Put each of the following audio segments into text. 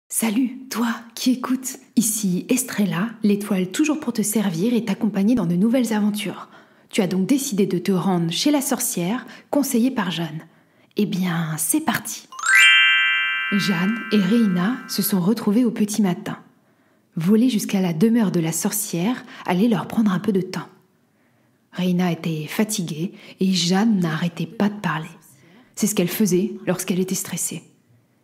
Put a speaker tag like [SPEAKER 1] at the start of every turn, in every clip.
[SPEAKER 1] Salut, toi qui écoutes. Ici Estrella, l'étoile toujours pour te servir et t'accompagner dans de nouvelles aventures. Tu as donc décidé de te rendre chez la sorcière, conseillée par Jeanne. Eh bien, c'est parti. Jeanne et Reina se sont retrouvées au petit matin. Voler jusqu'à la demeure de la sorcière allait leur prendre un peu de temps. Reina était fatiguée et Jeanne n'arrêtait pas de parler. C'est ce qu'elle faisait lorsqu'elle était stressée.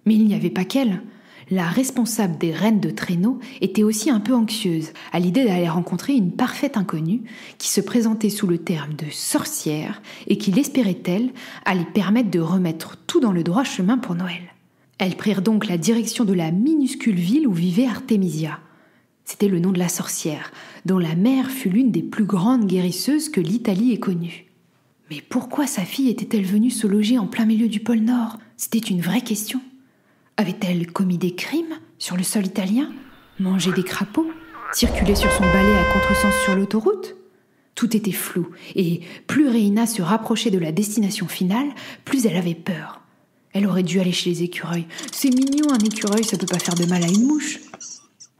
[SPEAKER 1] Mais il n'y avait pas qu'elle. La responsable des reines de traîneau était aussi un peu anxieuse à l'idée d'aller rencontrer une parfaite inconnue qui se présentait sous le terme de sorcière et qui, l'espérait-elle, allait permettre de remettre tout dans le droit chemin pour Noël. Elles prirent donc la direction de la minuscule ville où vivait Artemisia. C'était le nom de la sorcière, dont la mère fut l'une des plus grandes guérisseuses que l'Italie ait connue. Mais pourquoi sa fille était-elle venue se loger en plein milieu du pôle Nord ? C'était une vraie question. Avait-elle commis des crimes sur le sol italien, mangé des crapauds, circulé sur son balai à contresens sur l'autoroute ? Tout était flou, et plus Reina se rapprochait de la destination finale, plus elle avait peur. Elle aurait dû aller chez les écureuils. C'est mignon un écureuil, ça peut pas faire de mal à une mouche.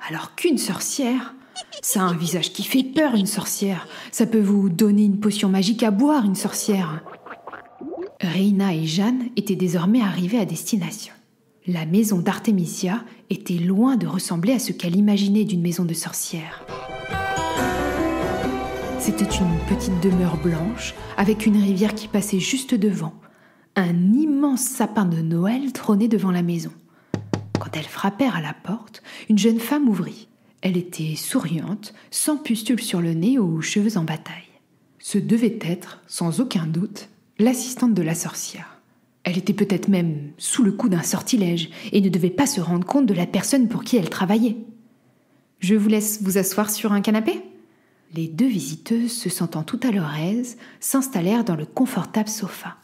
[SPEAKER 1] Alors qu'une sorcière, ça a un visage qui fait peur, une sorcière. Ça peut vous donner une potion magique à boire, une sorcière. Reina et Jeanne étaient désormais arrivées à destination. La maison d'Artemisia était loin de ressembler à ce qu'elle imaginait d'une maison de sorcière. C'était une petite demeure blanche, avec une rivière qui passait juste devant. Un immense sapin de Noël trônait devant la maison. Quand elles frappèrent à la porte, une jeune femme ouvrit. Elle était souriante, sans pustule sur le nez ou cheveux en bataille. Ce devait être, sans aucun doute, l'assistante de la sorcière. Elle était peut-être même sous le coup d'un sortilège et ne devait pas se rendre compte de la personne pour qui elle travaillait. « Je vous laisse vous asseoir sur un canapé ?» Les deux visiteuses, se sentant tout à leur aise, s'installèrent dans le confortable sofa.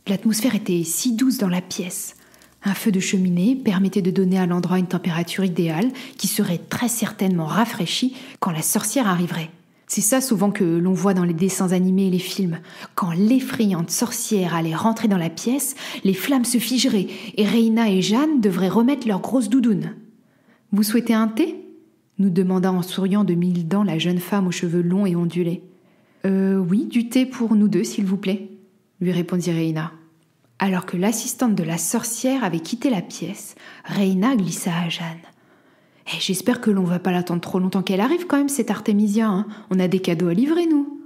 [SPEAKER 1] L'atmosphère était si douce dans la pièce. Un feu de cheminée permettait de donner à l'endroit une température idéale qui serait très certainement rafraîchie quand la sorcière arriverait. C'est ça souvent que l'on voit dans les dessins animés et les films. Quand l'effrayante sorcière allait rentrer dans la pièce, les flammes se figeraient et Reina et Jeanne devraient remettre leurs grosses doudounes. « Vous souhaitez un thé ?» nous demanda en souriant de mille dents la jeune femme aux cheveux longs et ondulés. « Oui, du thé pour nous deux, s'il vous plaît », lui répondit Reina. Alors que l'assistante de la sorcière avait quitté la pièce, Reina glissa à Jeanne. « J'espère que l'on va pas l'attendre trop longtemps qu'elle arrive quand même, cette Artemisia, hein. On a des cadeaux à livrer, nous. »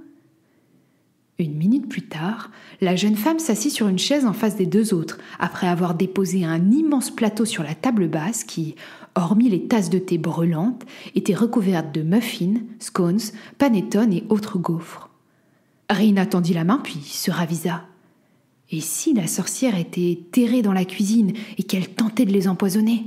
[SPEAKER 1] Une minute plus tard, la jeune femme s'assit sur une chaise en face des deux autres, après avoir déposé un immense plateau sur la table basse qui, hormis les tasses de thé brûlantes, était recouverte de muffins, scones, panettone et autres gaufres. Reina tendit la main puis se ravisa. Et si la sorcière était terrée dans la cuisine et qu'elle tentait de les empoisonner ?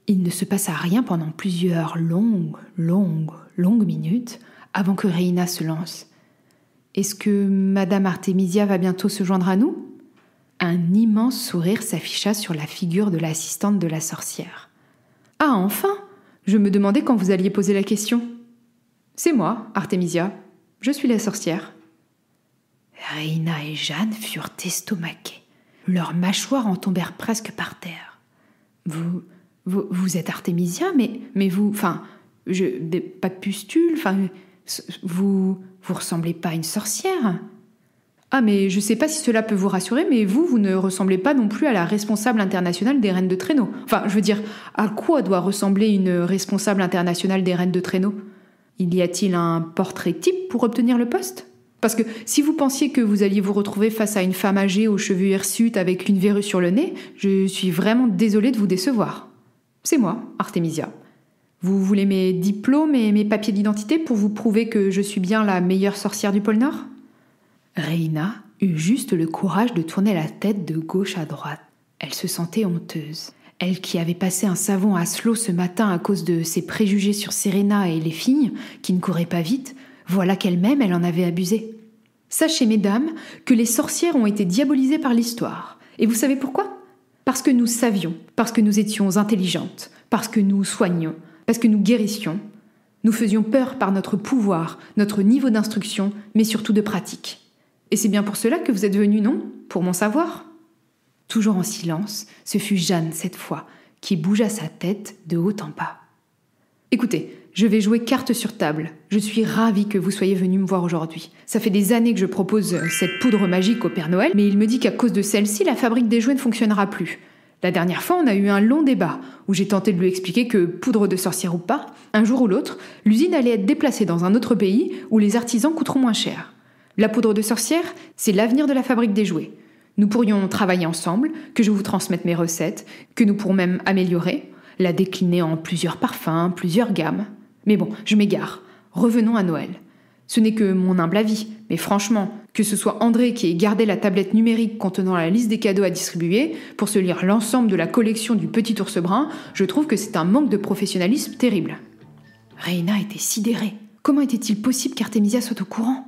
[SPEAKER 1] Il ne se passa rien pendant plusieurs longues minutes avant que Reina se lance. « Est-ce que Madame Artemisia va bientôt se joindre à nous ?» Un immense sourire s'afficha sur la figure de l'assistante de la sorcière. « Ah, enfin ! Je me demandais quand vous alliez poser la question. »« C'est moi, Artemisia. Je suis la sorcière. » Reina et Jeanne furent estomaquées. Leurs mâchoires en tombèrent presque par terre. « Vous êtes Artemisia, mais vous... pas de pustule, vous ressemblez pas à une sorcière. » « Ah, mais je sais pas si cela peut vous rassurer, mais vous ne ressemblez pas non plus à la responsable internationale des reines de traîneau. Enfin, je veux dire, à quoi doit ressembler une responsable internationale des reines de traîneau ? Y a-t-il un portrait type pour obtenir le poste ? Parce que si vous pensiez que vous alliez vous retrouver face à une femme âgée aux cheveux hirsutes avec une verrue sur le nez, je suis vraiment désolée de vous décevoir. C'est moi, Artemisia. Vous voulez mes diplômes et mes papiers d'identité pour vous prouver que je suis bien la meilleure sorcière du pôle Nord ? Reina eut juste le courage de tourner la tête de gauche à droite. Elle se sentait honteuse. Elle qui avait passé un savon à Slow ce matin à cause de ses préjugés sur Serena et les filles, qui ne couraient pas vite, voilà qu'elle-même, elle en avait abusé. Sachez, mesdames, que les sorcières ont été diabolisées par l'histoire. Et vous savez pourquoi ? Parce que nous savions, parce que nous étions intelligentes, parce que nous soignions, parce que nous guérissions. Nous faisions peur par notre pouvoir, notre niveau d'instruction, mais surtout de pratique. Et c'est bien pour cela que vous êtes venu, non ? Pour m'en savoir ? Toujours en silence, ce fut Jeanne, cette fois, qui bougea sa tête de haut en bas. Écoutez, je vais jouer carte sur table. Je suis ravie que vous soyez venu me voir aujourd'hui. Ça fait des années que je propose cette poudre magique au Père Noël, mais il me dit qu'à cause de celle-ci, la fabrique des jouets ne fonctionnera plus. La dernière fois, on a eu un long débat, où j'ai tenté de lui expliquer que, poudre de sorcière ou pas, un jour ou l'autre, l'usine allait être déplacée dans un autre pays où les artisans coûteront moins cher. La poudre de sorcière, c'est l'avenir de la fabrique des jouets. Nous pourrions travailler ensemble, que je vous transmette mes recettes, que nous pourrons même améliorer, la décliner en plusieurs parfums, plusieurs gammes. Mais bon, je m'égare. Revenons à Noël. Ce n'est que mon humble avis, mais franchement, que ce soit André qui ait gardé la tablette numérique contenant la liste des cadeaux à distribuer pour se lire l'ensemble de la collection du Petit Ours Brun, je trouve que c'est un manque de professionnalisme terrible. Reina était sidérée. Comment était-il possible qu'Artemisia soit au courant ?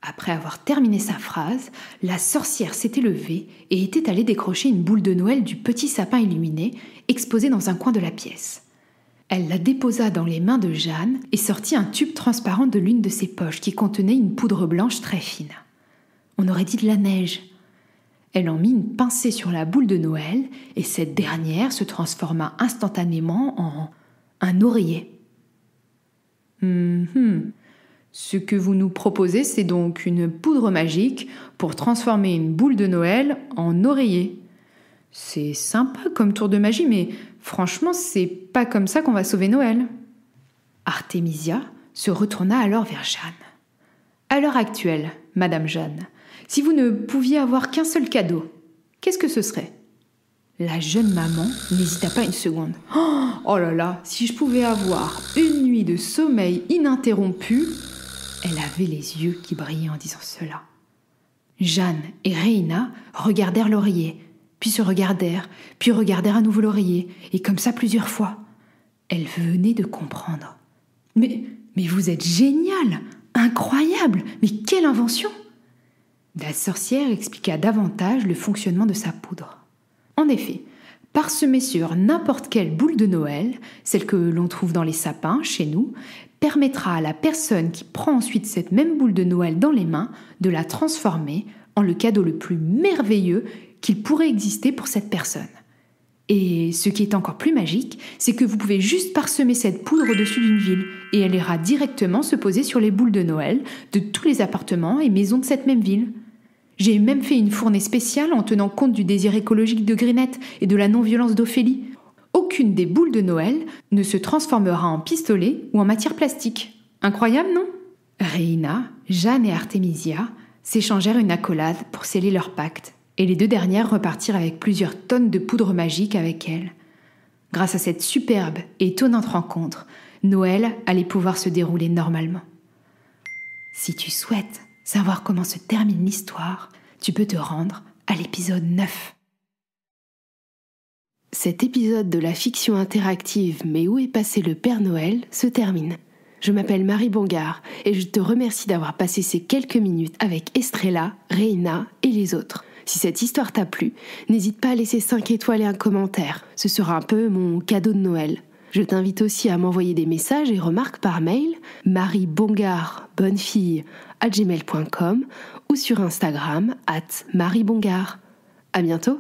[SPEAKER 1] Après avoir terminé sa phrase, la sorcière s'était levée et était allée décrocher une boule de Noël du petit sapin illuminé, exposée dans un coin de la pièce. Elle la déposa dans les mains de Jeanne et sortit un tube transparent de l'une de ses poches qui contenait une poudre blanche très fine. On aurait dit de la neige. Elle en mit une pincée sur la boule de Noël et cette dernière se transforma instantanément en un oreiller. Ce que vous nous proposez, c'est donc une poudre magique pour transformer une boule de Noël en oreiller. C'est sympa comme tour de magie, mais franchement, c'est pas comme ça qu'on va sauver Noël. Artemisia se retourna alors vers Jeanne. À l'heure actuelle, Madame Jeanne, si vous ne pouviez avoir qu'un seul cadeau, qu'est-ce que ce serait ? La jeune maman n'hésita pas une seconde. Oh là là, si je pouvais avoir une nuit de sommeil ininterrompu... Elle avait les yeux qui brillaient en disant cela. Jeanne et Reina regardèrent l'oreiller, puis se regardèrent, puis regardèrent à nouveau l'oreiller, et comme ça plusieurs fois. Elles venaient de comprendre. Mais vous êtes génial, incroyable, mais quelle invention ! La sorcière expliqua davantage le fonctionnement de sa poudre. En effet, parsemée sur n'importe quelle boule de Noël, celle que l'on trouve dans les sapins, chez nous, permettra à la personne qui prend ensuite cette même boule de Noël dans les mains de la transformer en le cadeau le plus merveilleux qu'il pourrait exister pour cette personne. Et ce qui est encore plus magique, c'est que vous pouvez juste parsemer cette poudre au-dessus d'une ville et elle ira directement se poser sur les boules de Noël de tous les appartements et maisons de cette même ville. J'ai même fait une fournée spéciale en tenant compte du désir écologique de Grinette et de la non-violence d'Ophélie. Aucune des boules de Noël ne se transformera en pistolet ou en matière plastique. Incroyable, non ? Reina, Jeanne et Artemisia s'échangèrent une accolade pour sceller leur pacte, et les deux dernières repartirent avec plusieurs tonnes de poudre magique avec elles. Grâce à cette superbe et étonnante rencontre, Noël allait pouvoir se dérouler normalement. Si tu souhaites savoir comment se termine l'histoire, tu peux te rendre à l'épisode 9. Cet épisode de la fiction interactive « Mais où est passé le Père Noël ?» se termine. Je m'appelle Marie Bongard et je te remercie d'avoir passé ces quelques minutes avec Estrella, Reina et les autres. Si cette histoire t'a plu, n'hésite pas à laisser 5 étoiles et un commentaire. Ce sera un peu mon cadeau de Noël. Je t'invite aussi à m'envoyer des messages et remarques par mail mariebongardbonnefille@gmail.com ou sur Instagram @mariebongard. À bientôt.